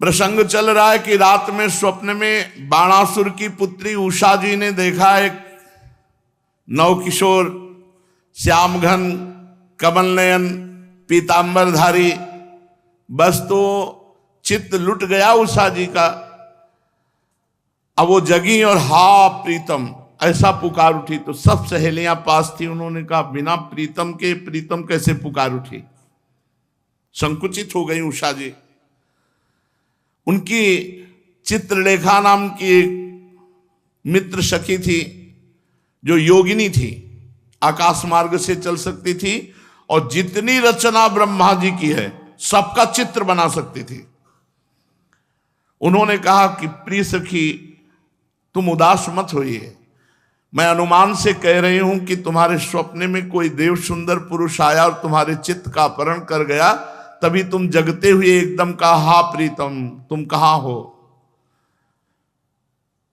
प्रसंग चल रहा है कि रात में स्वप्न में बाणासुर की पुत्री उषा जी ने देखा एक नवकिशोर श्यामघन कमल नयन पीतांबरधारी। बस तो चित्त लुट गया उषा जी का। अब वो जगी और हा प्रीतम ऐसा पुकार उठी। तो सब सहेलियां पास थी, उन्होंने कहा बिना प्रीतम के प्रीतम कैसे पुकार उठी। संकुचित हो गई उषा जी। उनकी चित्रलेखा नाम की एक मित्र सखी थी जो योगिनी थी, आकाश मार्ग से चल सकती थी और जितनी रचना ब्रह्मा जी की है सबका चित्र बना सकती थी। उन्होंने कहा कि प्रिय सखी तुम उदास मत होइए, मैं अनुमान से कह रही हूं कि तुम्हारे स्वप्न में कोई देव सुंदर पुरुष आया और तुम्हारे चित्त का अपहरण कर गया, तभी तुम जगते हुए एकदम कहा हा प्रीतम तुम कहां हो।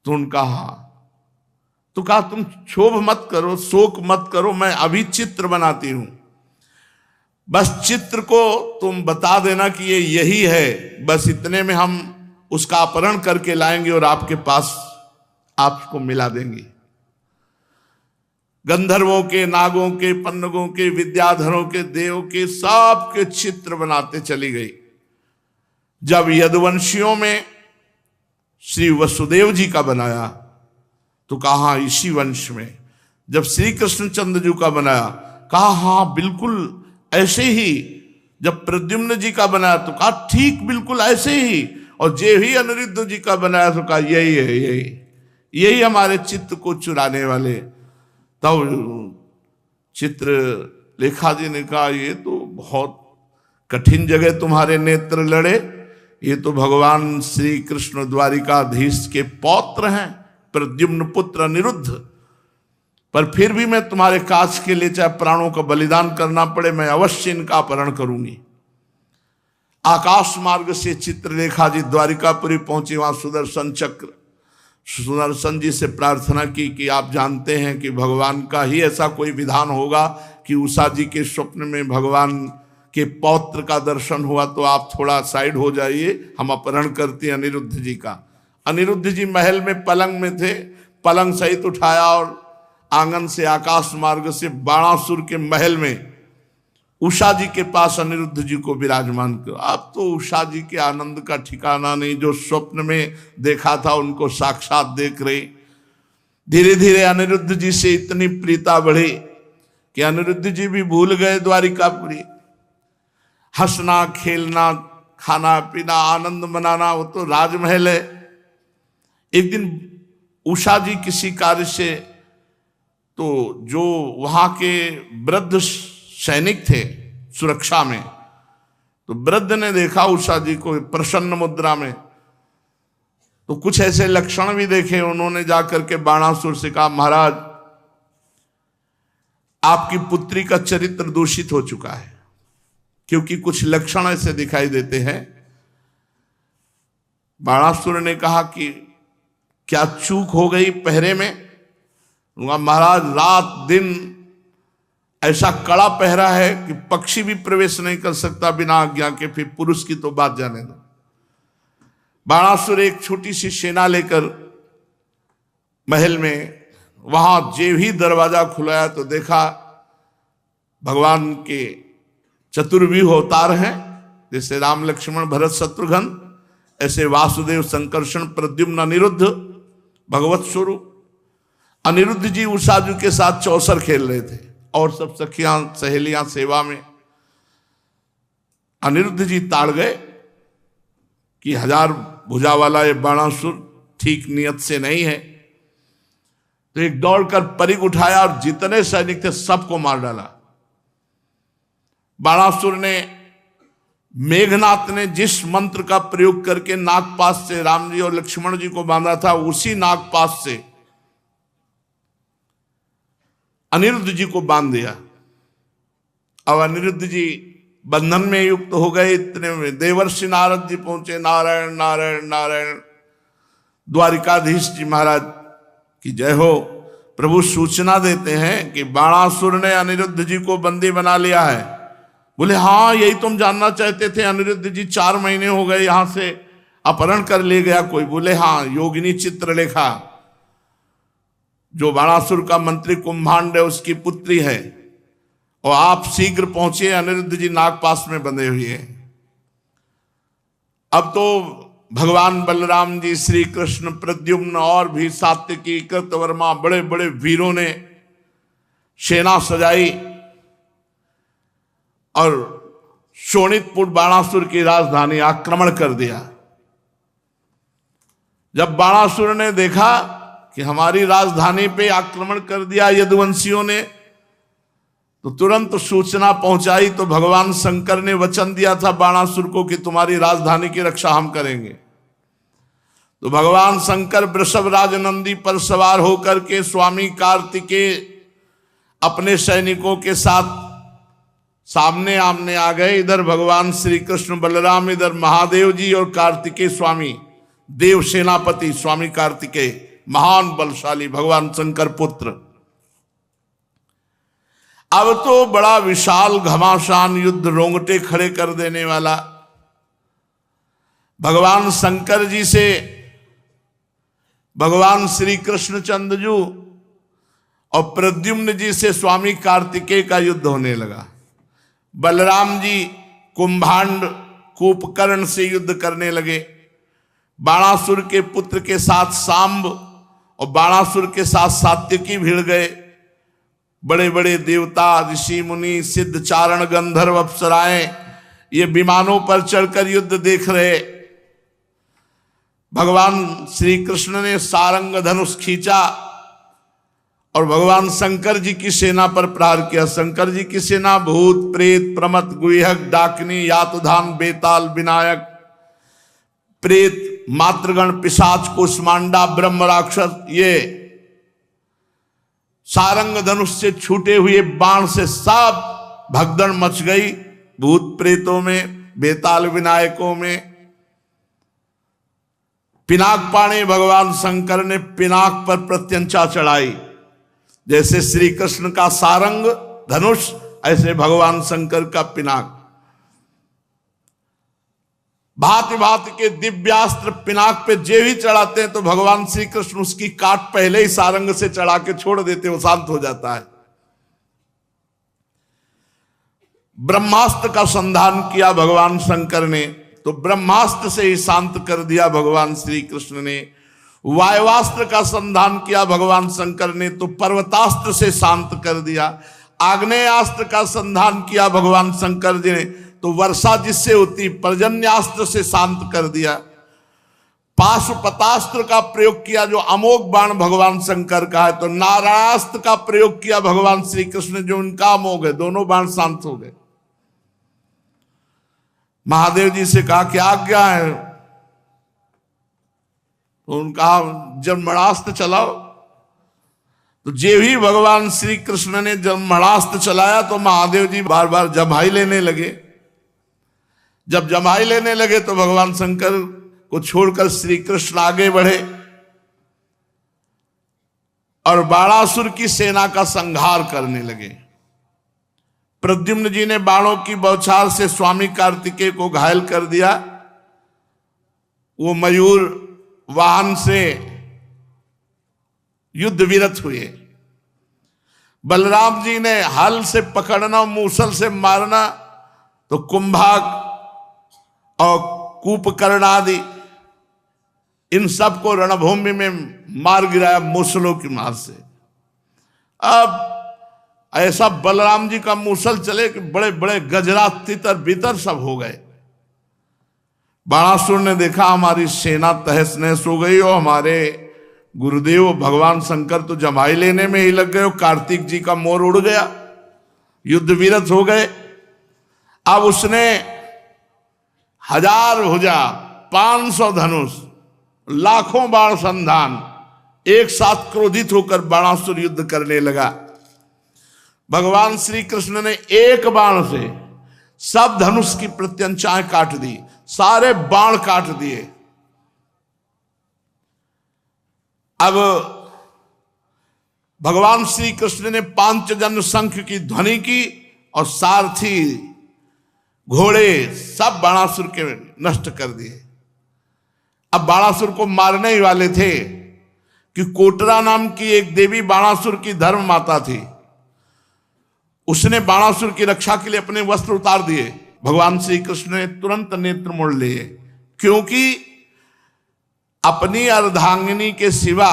तुम कहा तो कहा तुम क्षोभ मत करो, शोक मत करो, मैं अभी चित्र बनाती हूं, बस चित्र को तुम बता देना कि ये यही है, बस इतने में हम उसका अपहरण करके लाएंगे और आपके पास आपको मिला देंगे। गंधर्वों के, नागों के, पन्नगों के, विद्याधरों के, देव के सबके चित्र बनाते चली गई। जब यदुवंशियों में श्री वसुदेव जी का बनाया तो कहा इसी वंश में। जब श्री कृष्णचंद्र जी का बनाया कहा हाँ बिल्कुल ऐसे ही। जब प्रद्युम्न जी का बनाया तो कहा ठीक बिल्कुल ऐसे ही। और जे ही अनिरुद्ध जी का बनाया तो कहा यही है, यही हमारे चित्त को चुराने वाले। तब चित्र लेखा जी ने कहा ये तो बहुत कठिन जगह तुम्हारे नेत्र लड़े, ये तो भगवान श्री कृष्ण द्वारिकाधीश के पौत्र हैं, प्रद्युम्न पुत्र अनिरुद्ध, पर फिर भी मैं तुम्हारे काज के लिए चाहे प्राणों का बलिदान करना पड़े मैं अवश्य इनका अपहरण करूंगी। आकाश मार्ग से चित्रलेखा जी द्वारिकापुरी पहुंची। वहां सुदर्शन चक्र, सुदर्शन जी से प्रार्थना की कि आप जानते हैं कि भगवान का ही ऐसा कोई विधान होगा कि उषा जी के स्वप्न में भगवान के पौत्र का दर्शन हुआ, तो आप थोड़ा साइड हो जाइए, हम अपहरण करते हैं अनिरुद्ध जी का। अनिरुद्ध जी महल में पलंग में थे, पलंग सहित उठाया और आंगन से आकाश मार्ग से बाणासुर के महल में उषा जी के पास अनिरुद्ध जी को विराजमान कर। अब तो उषा जी के आनंद का ठिकाना नहीं, जो स्वप्न में देखा था उनको साक्षात देख रही। धीरे धीरे अनिरुद्ध जी से इतनी प्रीता बढ़ी कि अनिरुद्ध जी भी भूल गए द्वारिकापुरी। हंसना खेलना खाना पीना आनंद मनाना वो तो राजमहल है। एक दिन उषा जी किसी कार्य से, तो जो वहां के वृद्ध सैनिक थे सुरक्षा में, तो वृद्ध ने देखा उषा जी को प्रसन्न मुद्रा में, तो कुछ ऐसे लक्षण भी देखे। उन्होंने जाकर के बाणासुर से कहा महाराज आपकी पुत्री का चरित्र दूषित हो चुका है, क्योंकि कुछ लक्षण ऐसे दिखाई देते हैं। बाणासुर ने कहा कि क्या चूक हो गई पहरे में? महाराज रात दिन ऐसा कड़ा पहरा है कि पक्षी भी प्रवेश नहीं कर सकता बिना आज्ञा के, फिर पुरुष की तो बात जाने दो। बाणासुर एक छोटी सी सेना लेकर महल में, वहां जो ही दरवाजा खुलाया तो देखा भगवान के चतुर्व्यूह अवतार हैं, जैसे राम लक्ष्मण भरत शत्रुघ्न, ऐसे वासुदेव संकर्षण प्रद्युम्न अनिरुद्ध भगवत स्वरूप। अनिरुद्ध जी उषा जी के साथ चौसर खेल रहे थे और सब सखियां सहेलियां सेवा में। अनिरुद्ध जी ताड़ गए कि 1000 भुजा वाला ये बाणासुर ठीक नियत से नहीं है, तो एक दौड़कर परिग उठाया और जितने सैनिक थे सबको मार डाला। बाणासुर ने, मेघनाथ ने जिस मंत्र का प्रयोग करके नागपाश से राम जी और लक्ष्मण जी को बांधा था, उसी नागपाश से अनिरुद्ध जी को बांध दिया। अब अनिरुद्ध जी बंधन में युक्त हो गए। इतने में देवर्षि नारद जी पहुंचे। नारायण नारायण नारायण। द्वारिकाधीश जी महाराज की जय हो। प्रभु सूचना देते हैं कि बाणासुर ने अनिरुद्ध जी को बंदी बना लिया है। बोले हाँ यही तुम जानना चाहते थे। अनिरुद्ध जी 4 महीने हो गए यहाँ से अपहरण कर ले गया। कोई बोले हाँ योगिनी चित्रलेखा जो बाणासुर का मंत्री कुंभांड है उसकी पुत्री है, और आप शीघ्र पहुंचे, अनिरुद्ध जी नागपाश में बंधे हुए हैं। अब तो भगवान बलराम जी, श्री कृष्ण, प्रद्युम्न और भी सात्यकी, कृतवर्मा, बड़े बड़े वीरों ने सेना सजाई और शोणितपुर बाणासुर की राजधानी आक्रमण कर दिया। जब बाणासुर ने देखा कि हमारी राजधानी पे आक्रमण कर दिया यदुवंशियों ने, तो तुरंत सूचना पहुंचाई। तो भगवान शंकर ने वचन दिया था बाणासुर को कि तुम्हारी राजधानी की रक्षा हम करेंगे। तो भगवान शंकर वृषभ राज नंदी पर सवार होकर के स्वामी कार्तिकेय अपने सैनिकों के साथ सामने आमने आ गए। इधर भगवान श्री कृष्ण बलराम, इधर महादेव जी और कार्तिकेय स्वामी, देव सेनापति स्वामी कार्तिकेय, महान बलशाली भगवान शंकर पुत्र। अब तो बड़ा विशाल घमासान युद्ध, रोंगटे खड़े कर देने वाला। भगवान शंकर जी से भगवान श्री कृष्णचंद्र जी और प्रद्युम्न जी से स्वामी कार्तिकेय का युद्ध होने लगा। बलराम जी कुंभांड कूपकर्ण से युद्ध करने लगे। बाणासुर के पुत्र के साथ सांब और बाणासुर के साथ सात्यकी भिड़ गए। बड़े बड़े देवता, ऋषि मुनि, सिद्ध, चारण, गंधर्व, अप्सराएं ये विमानों पर चढ़कर युद्ध देख रहे। भगवान श्री कृष्ण ने सारंग धनुष खींचा और भगवान शंकर जी की सेना पर प्रहार किया। शंकर जी की सेना भूत, प्रेत, प्रमथ, गुहक, डाकिनी, यातुधान, बेताल, विनायक, प्रेत, मातृगण, पिशाच, कुष्मांडा, ब्रह्म राक्षस, ये सारंग धनुष से छूटे हुए बाण से सब भगदड़ मच गई। भूत प्रेतों में, बेताल विनायकों में। पिनाक पाणे भगवान शंकर ने पिनाक पर प्रत्यंचा चढ़ाई। जैसे श्री कृष्ण का सारंग धनुष, ऐसे भगवान शंकर का पिनाक। भांति भांति के दिव्यास्त्र पिनाक पे जे भी चढ़ाते हैं तो भगवान श्री कृष्ण उसकी काट पहले ही सारंग से चढ़ा के छोड़ देते, वो शांत हो जाता है। ब्रह्मास्त्र का संधान किया भगवान शंकर ने, तो ब्रह्मास्त्र से ही शांत कर दिया भगवान श्री कृष्ण ने। वायुवास्त्र का संधान किया भगवान शंकर ने, तो पर्वतास्त्र से शांत कर दिया। आग्नेयास्त्र का संधान किया भगवान शंकर जी ने, तो वर्षा जिससे होती पर्जन्यास्त्र से शांत कर दिया। पाशुपतास्त्र का प्रयोग किया जो अमोघ बाण भगवान शंकर का है, तो नारायणास्त्र का प्रयोग किया भगवान श्री कृष्ण जो उनका अमोघ है, दोनों बाण शांत हो गए। महादेव जी से कहा क्या आज्ञा है, तो उनका जन्मणास्त्र चलाओ। तो जे भी भगवान श्री कृष्ण ने जन्मणास्त्र चलाया तो महादेव जी बार बार जमाई लेने लगे। जब जमाई लेने लगे तो भगवान शंकर को छोड़कर श्री कृष्ण आगे बढ़े और बाणासुर की सेना का संहार करने लगे। प्रद्युम्न जी ने बाणों की बौछार से स्वामी कार्तिकेय को घायल कर दिया। वो मयूर वाहन से युद्ध विरत हुए। बलराम जी ने हल से पकड़ना, मूसल से मारना, तो कुंभाग और कूपकर्ण आदि इन सबको रणभूमि में मार गिराया मूसलों की मार से। अब ऐसा बलराम जी का मूसल चले कि बड़े बड़े गजरा, तितर बितर सब हो गए। बाणासुर ने देखा हमारी सेना तहस नहस हो गई और हमारे गुरुदेव भगवान शंकर तो जमाई लेने में ही लग गए, कार्तिक जी का मोर उड़ गया, युद्ध विरत हो गए। अब उसने 1000 भुजा, 500 धनुष, लाखों बाण संधान एक साथ क्रोधित होकर बाणासुर युद्ध करने लगा। भगवान श्री कृष्ण ने एक बाण से सब धनुष की प्रत्यंचाएं काट दी, सारे बाण काट दिए। अब भगवान श्री कृष्ण ने पांचजन्य शंख की ध्वनि की और सारथी, घोड़े सब बाणासुर के नष्ट कर दिए। अब बाणासुर को मारने ही वाले थे कि कोटरा नाम की एक देवी बाणासुर की धर्म माता थी। उसने बाणासुर की रक्षा के लिए अपने वस्त्र उतार दिए। भगवान श्री कृष्ण ने तुरंत नेत्र मोड़ लिए, क्योंकि अपनी अर्धांगिनी के सिवा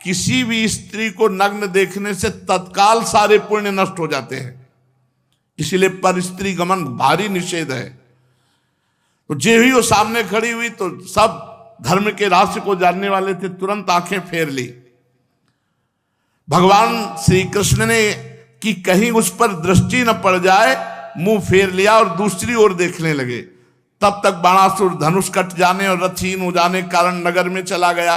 किसी भी स्त्री को नग्न देखने से तत्काल सारे पुण्य नष्ट हो जाते हैं। इसीलिए पर स्त्री गमन भारी निषेध है। तो जे ही वो सामने खड़ी हुई तो सब धर्म के रहस्य को जानने वाले थे, तुरंत आंखें फेर ली। भगवान श्री कृष्ण ने कि कहीं उस पर दृष्टि न पड़ जाए, मुंह फेर लिया और दूसरी ओर देखने लगे। तब तक बाणासुर धनुष कट जाने और रथहीन हो जाने के कारण नगर में चला गया।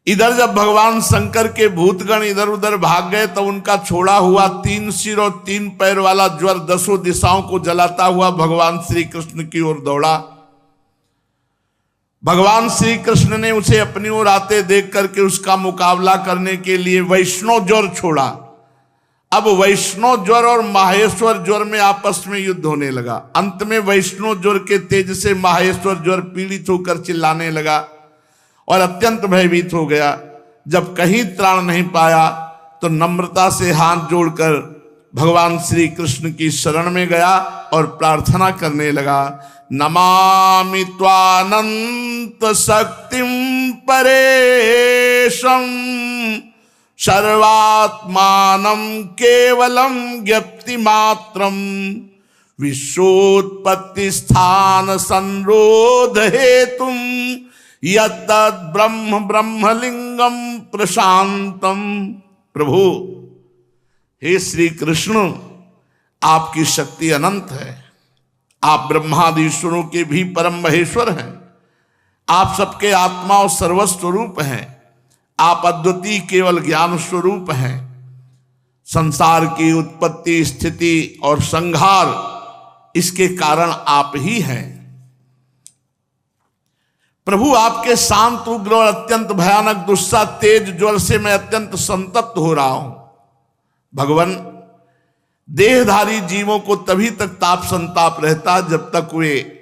इधर जब भगवान शंकर के भूतगण इधर उधर भाग गए तो उनका छोड़ा हुआ 3 सिर और 3 पैर वाला ज्वर 10 दिशाओं को जलाता हुआ भगवान श्री कृष्ण की ओर दौड़ा। भगवान श्री कृष्ण ने उसे अपनी ओर आते देख करके उसका मुकाबला करने के लिए वैष्णव ज्वर छोड़ा। अब वैष्णव ज्वर और माहेश्वर ज्वर में आपस में युद्ध होने लगा। अंत में वैष्णव ज्वर के तेज से माहेश्वर ज्वर पीड़ित होकर चिल्लाने लगा और अत्यंत भयभीत हो गया। जब कहीं त्राण नहीं पाया तो नम्रता से हाथ जोड़कर भगवान श्री कृष्ण की शरण में गया और प्रार्थना करने लगा, नमामि त्वानंत शक्तिं परेशं सर्वात्मानं केवलं ज्ञप्ति मात्रं विश्वोत्पत्ति स्थान संरोध हेतुं यत्तद् ब्रह्म ब्रह्मलिंगम प्रशांतम। प्रभु हे श्री कृष्ण, आपकी शक्ति अनंत है। आप ब्रह्मादीश्वरों के भी परम महेश्वर हैं। आप सबके आत्मा और सर्वस्वरूप हैं। आप अद्वितीय केवल ज्ञान स्वरूप हैं। संसार की उत्पत्ति, स्थिति और संहार इसके कारण आप ही हैं। प्रभु, आपके शांत, उग्र और अत्यंत भयानक दुस्सा तेज ज्वर से मैं अत्यंत संतप्त हो रहा हूं। भगवान, देहधारी जीवों को तभी तक ताप संताप रहता जब तक वे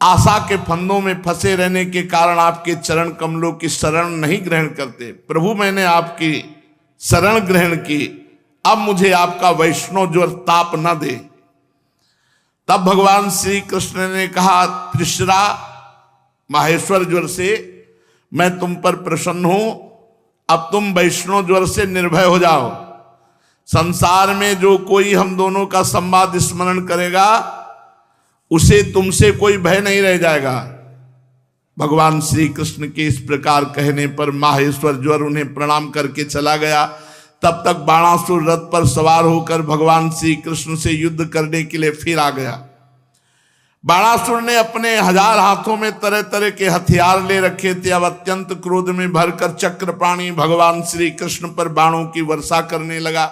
आशा के फंदों में फंसे रहने के कारण आपके चरण कमलों की शरण नहीं ग्रहण करते। प्रभु, मैंने आपकी शरण ग्रहण की, अब मुझे आपका वैष्णव ज्वर ताप न दे। तब भगवान श्री कृष्ण ने कहा, त्रिशरा माहेश्वर ज्वर से मैं तुम पर प्रसन्न हूं। अब तुम वैष्णव ज्वर से निर्भय हो जाओ। संसार में जो कोई हम दोनों का संवाद स्मरण करेगा उसे तुमसे कोई भय नहीं रह जाएगा। भगवान श्री कृष्ण के इस प्रकार कहने पर माहेश्वर ज्वर उन्हें प्रणाम करके चला गया। तब तक बाणासुर रथ पर सवार होकर भगवान श्री कृष्ण से युद्ध करने के लिए फिर आ गया। बाणासुर ने अपने 1000 हाथों में तरह तरह के हथियार ले रखे थे। अब अत्यंत क्रोध में भरकर चक्रपाणी भगवान श्री कृष्ण पर बाणों की वर्षा करने लगा।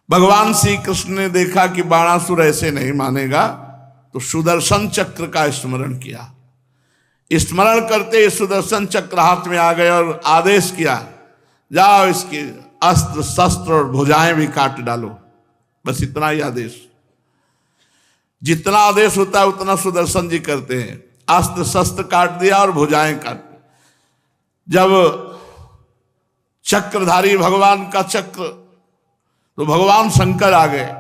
भगवान श्री कृष्ण ने देखा कि बाणासुर ऐसे नहीं मानेगा, तो सुदर्शन चक्र का स्मरण किया। स्मरण करते सुदर्शन चक्र हाथ में आ गए और आदेश किया, जाओ इसके अस्त्र शस्त्र और भुजाएं भी काट डालो। बस इतना ही आदेश। जितना आदेश होता है उतना सुदर्शन जी करते हैं। अस्त्र शस्त्र काट दिया और भुजाएं काट। जब चक्रधारी भगवान का चक्र, तो भगवान शंकर आ गए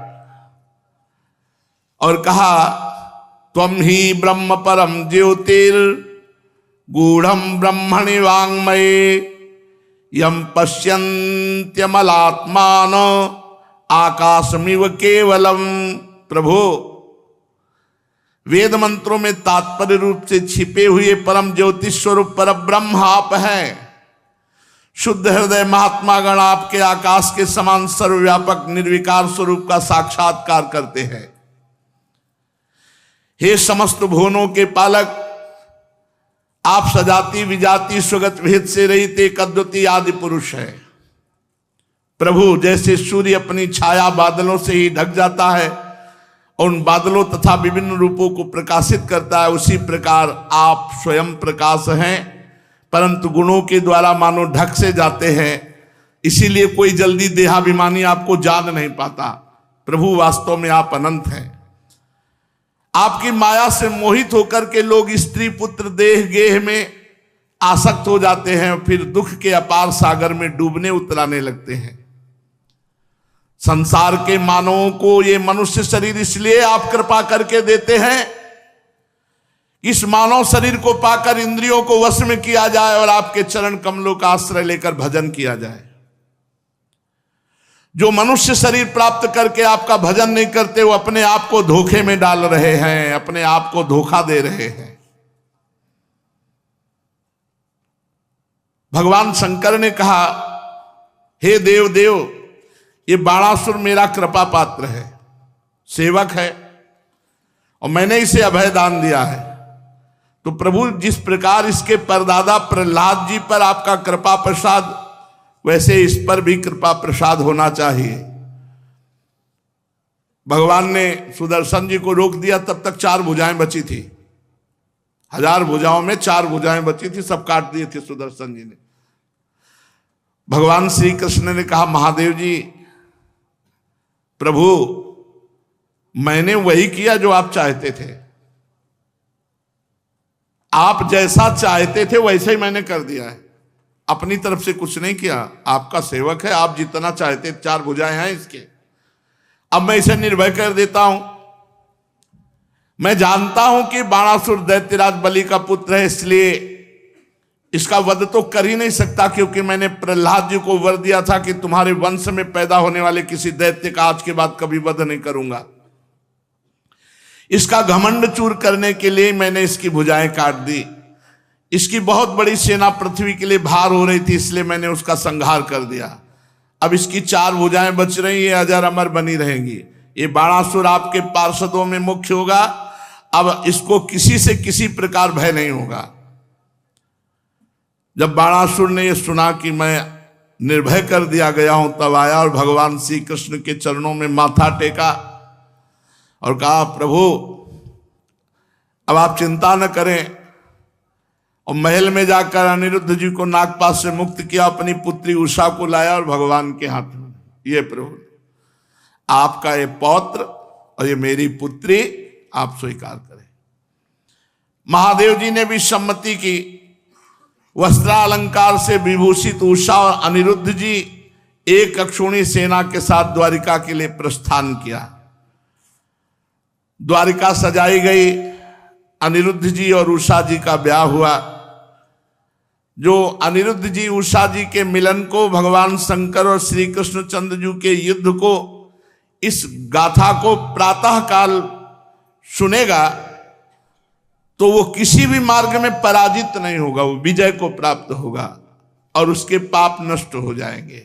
और कहा, त्वं ही ब्रह्म परम ज्योतिर गूढ़म ब्रह्मणि वाङ्मये यम पश्यन्त्यमलात्मान आकाशमिव केवलम। प्रभु, वेद मंत्रों में तात्पर्य रूप से छिपे हुए परम ज्योतिष स्वरूप पर ब्रह्म आप हैं। शुद्ध हृदय महात्मा गण आपके आकाश के समान सर्वव्यापक निर्विकार स्वरूप का साक्षात्कार करते हैं। हे समस्त भुवनों के पालक, आप सजाति विजाति स्वगत भेद से रहित एक अद्वितीय आदि पुरुष है। प्रभु, जैसे सूर्य अपनी छाया बादलों से ही ढक जाता है और उन बादलों तथा विभिन्न रूपों को प्रकाशित करता है, उसी प्रकार आप स्वयं प्रकाश हैं, परंतु गुणों के द्वारा मानो ढक से जाते हैं। इसीलिए कोई जल्दी देहाभिमानी आपको जान नहीं पाता। प्रभु, वास्तव में आप अनंत हैं। आपकी माया से मोहित होकर के लोग स्त्री पुत्र देह गेह में आसक्त हो जाते हैं, फिर दुख के अपार सागर में डूबने उतराने लगते हैं। संसार के मानवों को ये मनुष्य शरीर इसलिए आप कृपा करके देते हैं, इस मानव शरीर को पाकर इंद्रियों को वश में किया जाए और आपके चरण कमलों का आश्रय लेकर भजन किया जाए। जो मनुष्य शरीर प्राप्त करके आपका भजन नहीं करते, वो अपने आप को धोखे में डाल रहे हैं, अपने आप को धोखा दे रहे हैं। भगवान शंकर ने कहा, हे देव देव, ये बाणासुर मेरा कृपा पात्र है, सेवक है, और मैंने इसे अभय दान दिया है। तो प्रभु, जिस प्रकार इसके परदादा प्रहलाद जी पर आपका कृपा प्रसाद, वैसे इस पर भी कृपा प्रसाद होना चाहिए। भगवान ने सुदर्शन जी को रोक दिया, तब तक 4 भुजाएं बची थी। 1000 भुजाओं में 4 भुजाएं बची थी, सब काट दिए थे सुदर्शन जी ने। भगवान श्री कृष्ण ने कहा, महादेव जी, प्रभु, मैंने वही किया जो आप चाहते थे। आप जैसा चाहते थे वैसे ही मैंने कर दिया है, अपनी तरफ से कुछ नहीं किया। आपका सेवक है, आप जितना चाहते, 4 भुजाएं हैं इसके, अब मैं इसे निर्भय कर देता हूं। मैं जानता हूं कि बाणासुर दैत्यराज बलि का पुत्र है, इसलिए इसका वध तो कर ही नहीं सकता, क्योंकि मैंने प्रहलाद जी को वर दिया था कि तुम्हारे वंश में पैदा होने वाले किसी दैत्य का आज के बाद कभी वध नहीं करूंगा। इसका घमंड चूर करने के लिए मैंने इसकी भुजाएं काट दी। इसकी बहुत बड़ी सेना पृथ्वी के लिए भार हो रही थी, इसलिए मैंने उसका संहार कर दिया। अब इसकी 4 भुजाएं बच रही, ये अजर अमर बनी रहेंगी। ये बाणासुर आपके पार्षदों में मुख्य होगा। अब इसको किसी से किसी प्रकार भय नहीं होगा। जब बाणासुर ने यह सुना कि मैं निर्भय कर दिया गया हूं, तब आया और भगवान श्री कृष्ण के चरणों में माथा टेका और कहा, प्रभु, अब आप चिंता न करें। और महल में जाकर अनिरुद्ध जी को नागपाश से मुक्त किया, अपनी पुत्री उषा को लाया और भगवान के हाथ में, ये प्रभु, आपका ये पौत्र और ये मेरी पुत्री, आप स्वीकार करें। महादेव जी ने भी सम्मति की। वस्त्रालंकार से विभूषित उषा और अनिरुद्ध जी एक अक्षौणी सेना के साथ द्वारिका के लिए प्रस्थान किया। द्वारिका सजाई गई, अनिरुद्ध जी और उषा जी का ब्याह हुआ। जो अनिरुद्ध जी उषा जी के मिलन को, भगवान शंकर और श्री कृष्णचंद्र जी के युद्ध को, इस गाथा को प्रातः काल सुनेगा तो वो किसी भी मार्ग में पराजित नहीं होगा, वो विजय को प्राप्त होगा और उसके पाप नष्ट हो जाएंगे।